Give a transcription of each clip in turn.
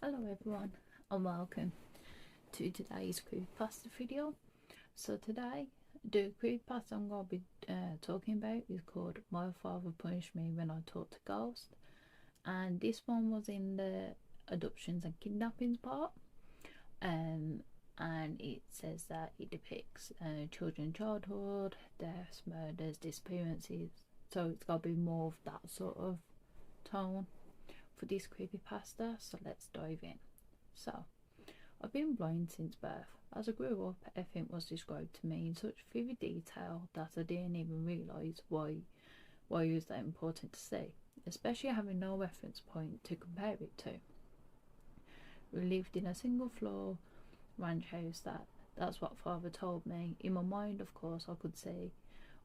Hello everyone and welcome to today's CreepyPasta video. So today the CreepyPasta I'm going to be talking about is called My Father Punished Me When I Talked to Ghosts, and this one was in the adoptions and kidnappings part, and it says that it depicts children's childhood, deaths, murders, disappearances, so it's got to be more of that sort of tone for this CreepyPasta, so let's dive in. So, I've been blind since birth. As I grew up, everything was described to me in such vivid detail that I didn't even realise why it was that important to see, especially having no reference point to compare it to. We lived in a single floor ranch house. That's what father told me. In my mind, of course, I could see,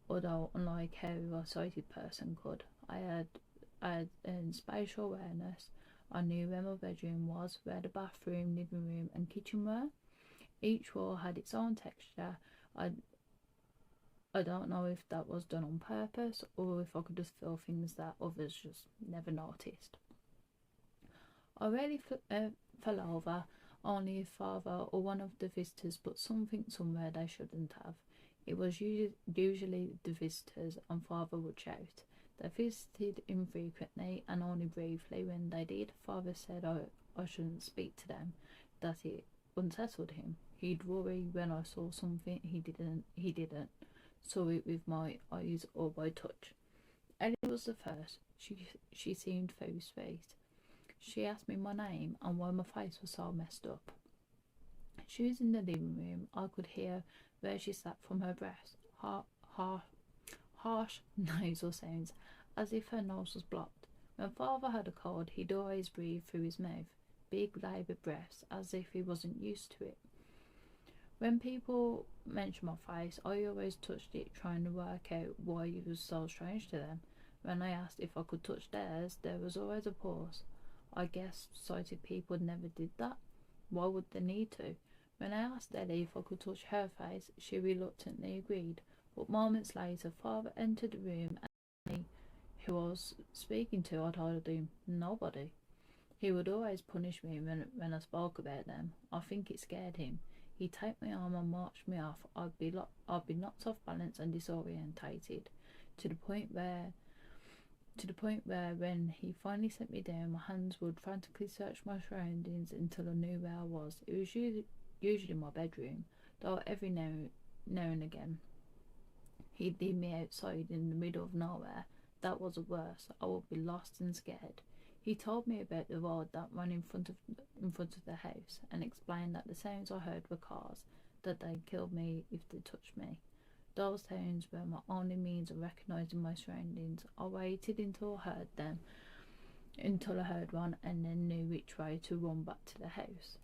although unlike how a sighted person could, I had spatial awareness. I knew where my bedroom was, where the bathroom, living room, and kitchen were. Each wall had its own texture. I I don't know if that was done on purpose or if I could just feel things that others just never noticed. I rarely fell over, only if father or one of the visitors put something somewhere they shouldn't have. It was usually the visitors, and father would shout. They visited infrequently and only briefly. When they did, father said I shouldn't speak to them, that it unsettled him. He'd worry when I saw something he didn't saw it with my eyes or by touch. Ellie was the first. She seemed very sweet. She asked me my name and why my face was so messed up. She was in the living room. I could hear where she sat from her breath. Harsh nasal sounds, as if her nose was blocked. When father had a cold, he'd always breathe through his mouth, big laboured breaths, as if he wasn't used to it. When people mentioned my face, I always touched it, trying to work out why it was so strange to them. When I asked if I could touch theirs, there was always a pause. I guess sighted people never did that. Why would they need to? When I asked Ellie if I could touch her face, she reluctantly agreed. But moments later, father entered the room and me, who I was speaking to, I told him nobody. He would always punish me when I spoke about them. I think it scared him. He'd take my arm and march me off. I'd be knocked off balance and disorientated, to the point where when he finally set me down, my hands would frantically search my surroundings until I knew where I was. It was usually my bedroom, though every now and again he'd leave me outside in the middle of nowhere. That was worse. I would be lost and scared. He told me about the road that ran in front of the house, and explained that the sounds I heard were cars, that they'd kill me if they touched me. Those sounds were my only means of recognising my surroundings. I waited until I heard one, and then knew which way to run back to the house.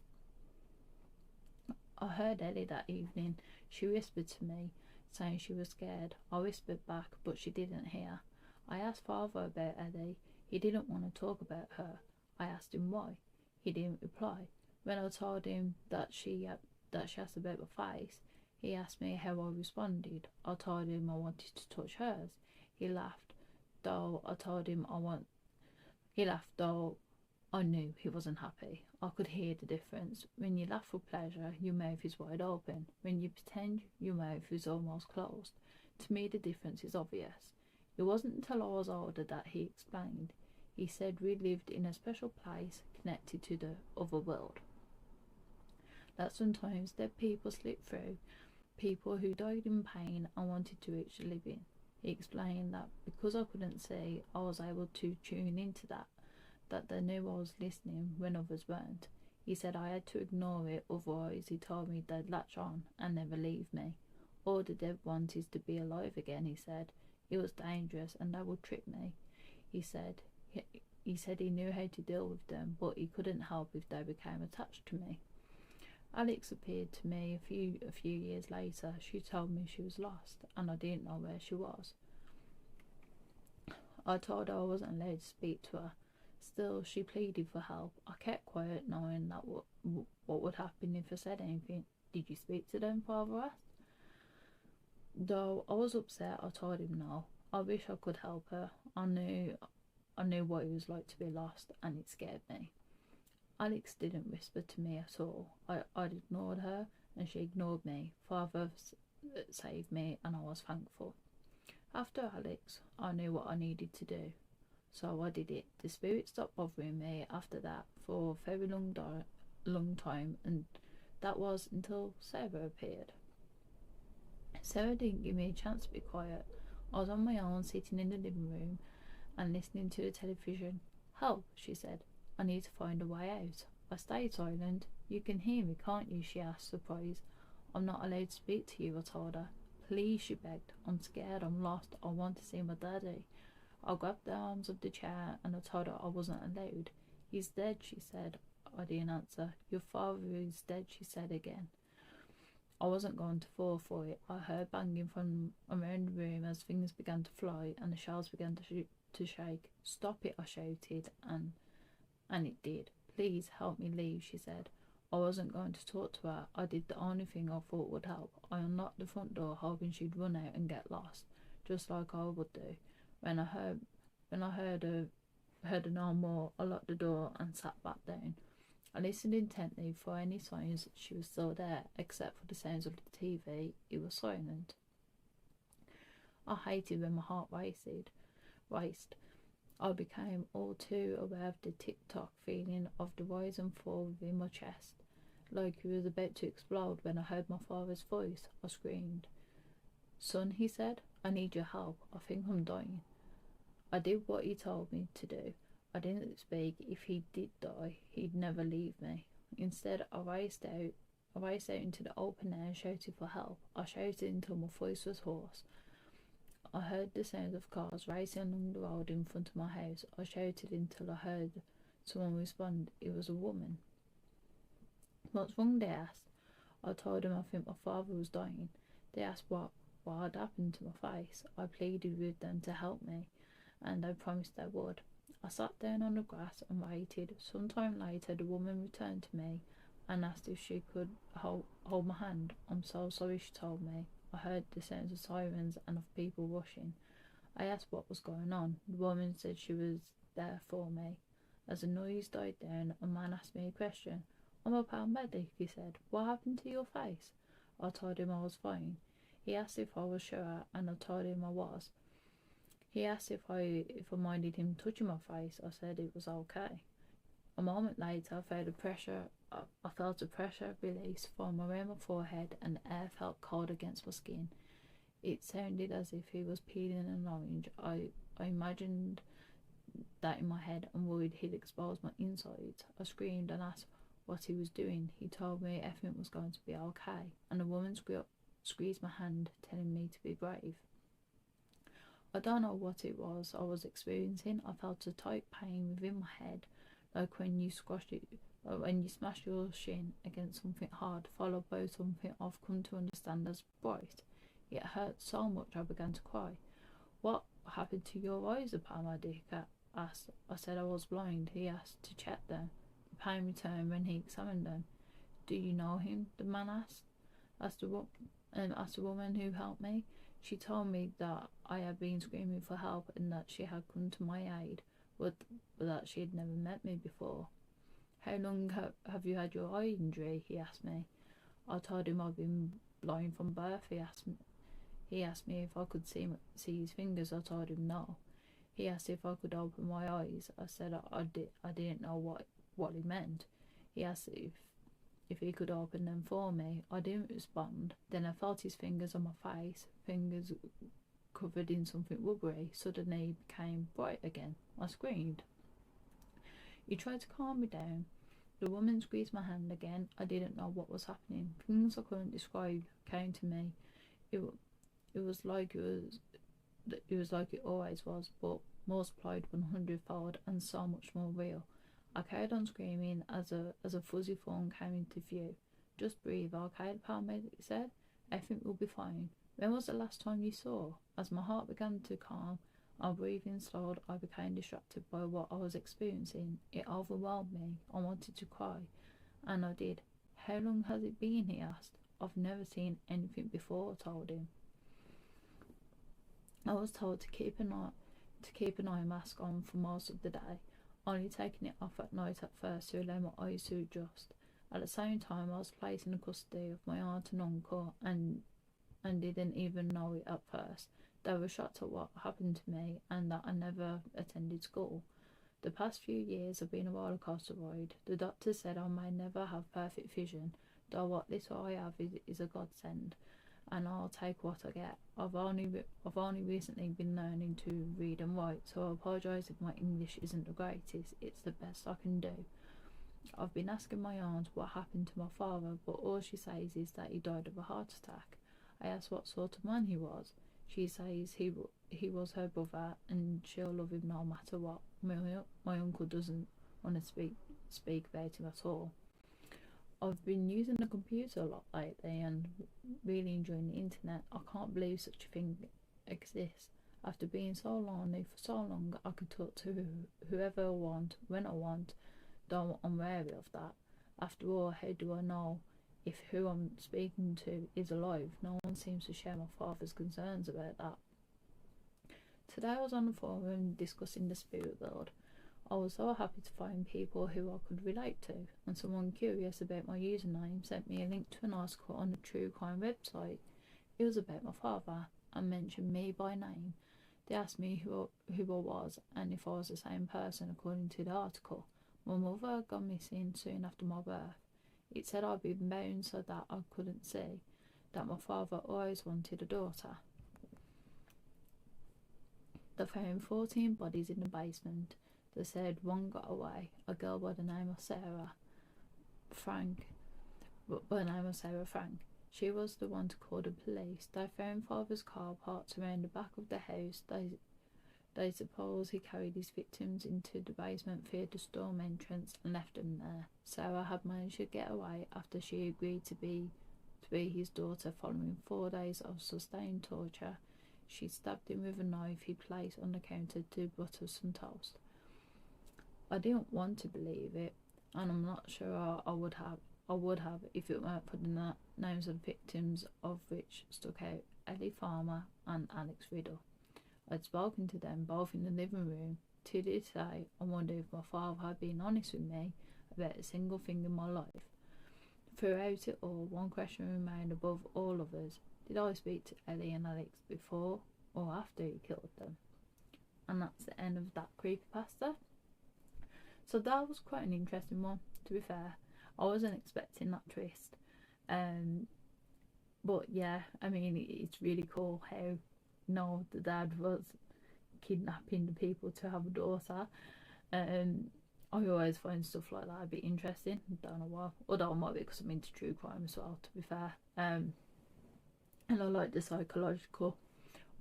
I heard Ellie that evening. She whispered to me, saying she was scared. I whispered back, but she didn't hear. I asked father about Ellie. He didn't want to talk about her. I asked him why. He didn't reply. When I told him that she asked about my face, he asked me how I responded. I told him I wanted to touch hers. He laughed, though I told him I want. He laughed, though I knew he wasn't happy. I could hear the difference. When you laugh for pleasure, your mouth is wide open. When you pretend, your mouth is almost closed. To me, the difference is obvious. It wasn't until I was older that he explained. He said we lived in a special place connected to the other world, that sometimes dead people slip through, people who died in pain and wanted to reach the living. He explained that because I couldn't see, I was able to tune into that they knew I was listening when others weren't. He said I had to ignore it, otherwise he told me they'd latch on and never leave me. All the dead wanted is to be alive again, he said. It was dangerous and they would trip me. He said he knew how to deal with them, but he couldn't help if they became attached to me. Alex appeared to me a few years later. She told me she was lost and I didn't know where she was. I told her I wasn't allowed to speak to her. Still, she pleaded for help. I kept quiet, knowing that what would happen if I said anything. Did you speak to them, father asked. Though I was upset, I told him no. I wish I could help her. I knew what it was like to be lost, and it scared me. Alex didn't whisper to me at all. I'd ignored her and she ignored me. Father saved me and I was thankful. After Alex, I knew what I needed to do. So I did it. The spirit stopped bothering me after that for a very long time, and that was until Sarah appeared. Sarah didn't give me a chance to be quiet. I was on my own, sitting in the living room and listening to the television. "Help," she said. "I need to find a way out." I stayed silent. "You can hear me, can't you?" she asked, surprised. "I'm not allowed to speak to you," I told her. "Please," she begged. "I'm scared, I'm lost, I want to see my daddy." I grabbed the arms of the chair and I told her I wasn't allowed. "He's dead," she said. I didn't answer. "Your father is dead," she said again. I wasn't going to fall for it. I heard banging from around the room as things began to fly and the shelves began to shake. "Stop it," I shouted, and it did. "Please help me leave," she said. I wasn't going to talk to her. I did the only thing I thought would help. I unlocked the front door, hoping she'd run out and get lost, just like I would do. When I heard her no more, I locked the door and sat back down. I listened intently for any signs that she was still there, except for the sounds of the TV. It was silent. I hated when my heart raced. I became all too aware of the tick-tock feeling of the rise and fall within my chest, like it was about to explode when I heard my father's voice. I screamed. "Son," he said, "I need your help. I think I'm dying." I did what he told me to do. I didn't speak. If he did die, he'd never leave me. Instead, I raced out into the open air and shouted for help. I shouted until my voice was hoarse. I heard the sound of cars racing along the road in front of my house. I shouted until I heard someone respond. It was a woman. "What's wrong?" they asked. I told them I think my father was dying. They asked what had happened to my face. I pleaded with them to help me, and I promised they would. I sat down on the grass and waited. Some time later, the woman returned to me and asked if she could hold my hand. "I'm so sorry," she told me. I heard the sounds of sirens and of people rushing. I asked what was going on. The woman said she was there for me. As the noise died down, a man asked me a question. "I'm a paramedic," he said. "What happened to your face?" I told him I was fine. He asked if I was sure, and I told him I was. He asked if I minded him touching my face. I said it was okay. A moment later, I felt a pressure release from around my forehead, and the air felt cold against my skin. It sounded as if he was peeling an orange. I imagined that in my head and worried he'd expose my insides. I screamed and asked what he was doing. He told me everything was going to be okay, and the woman squeezed my hand, telling me to be brave. I don't know what it was I was experiencing. I felt a tight pain within my head, like when you smash your shin against something hard, followed by something I've come to understand as bright. It hurt so much I began to cry. "What happened to your eyes?" the paramedic asked. I said I was blind. He asked to check them. The pain returned when he examined them. "Do you know him?" the man asked. Asked the woman who helped me. She told me that I had been screaming for help and that she had come to my aid, but that she had never met me before. "How long have you had your eye injury?" he asked me. I told him I'd been blind from birth. He asked me if I could see his fingers. I told him no. He asked if I could open my eyes. I said I didn't know what he meant. He asked if he could open them for me. I didn't respond. Then I felt his fingers on my face, fingers covered in something rubbery. Suddenly he became bright again. I screamed. He tried to calm me down. The woman squeezed my hand again. I didn't know what was happening. Things I couldn't describe came to me. It was like it always was, but multiplied 100-fold and so much more real. I carried on screaming as a fuzzy form came into view. "Just breathe, okay," the paramedic said. "Everything will be fine." "When was the last time you saw?" As my heart began to calm, our breathing slowed. I became distracted by what I was experiencing. It overwhelmed me. I wanted to cry, and I did. "How long has it been?" he asked. "I've never seen anything before," I told him. I was told to keep an eye mask on for most of the day. only taking it off at night at first to allow my eyes to adjust. At the same time, I was placed in the custody of my aunt and uncle and didn't even know it at first. They were shocked at what happened to me and that I never attended school. The past few years have been a rollercoaster ride. The doctor said I may never have perfect vision, though what little I have is a godsend, and I'll take what I get. I've only recently been learning to read and write, so I apologise if my English isn't the greatest. It's the best I can do. I've been asking my aunt what happened to my father, but all she says is that he died of a heart attack. I asked what sort of man he was. She says he was her brother and she'll love him no matter what. My uncle doesn't want to speak about him at all. I've been using the computer a lot lately and really enjoying the internet. I can't believe such a thing exists. After being so lonely for so long, I can talk to whoever I want, when I want, though I'm wary of that. After all, how do I know if who I'm speaking to is alive? No one seems to share my father's concerns about that. Today I was on the forum discussing the spirit world. I was so happy to find people who I could relate to, and someone curious about my username sent me a link to an article on the true crime website. It was about my father and mentioned me by name. They asked me who I was and if I was the same person according to the article. My mother had gone missing soon after my birth. It said I'd been bound so that I couldn't see, that my father always wanted a daughter. They found 14 bodies in the basement. They said one got away, a girl by the name of Sarah Frank. She was the one to call the police. They found father's car parked around the back of the house. They suppose he carried his victims into the basement via the storm entrance and left them there. Sarah had managed to get away after she agreed to be his daughter following 4 days of sustained torture. She stabbed him with a knife he placed on the counter to butter some toast. I didn't want to believe it, and I'm not sure I would have if it weren't for the names of the victims, of which stuck out: Ellie Farmer and Alex Riddle. I'd spoken to them both in the living room. To this day, I wonder if my father had been honest with me about a single thing in my life. Throughout it all, one question remained above all others: did I speak to Ellie and Alex before or after he killed them? And that's the end of that creepypasta. So that was quite an interesting one, to be fair. I wasn't expecting that twist. But yeah, I mean, it's really cool how the dad was kidnapping the people to have a daughter. I always find stuff like that a bit interesting. Don't know why. Although it might be because I'm into true crime as well, to be fair. And I like the psychological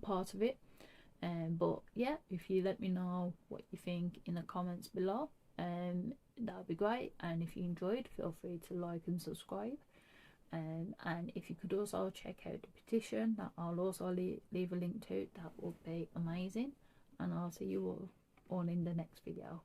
part of it. But yeah, if you let me know what you think in the comments below, that would be great. And if you enjoyed, feel free to like and subscribe. And if you could also check out the petition that I'll also leave a link to, that would be amazing. And I'll see you all in the next video.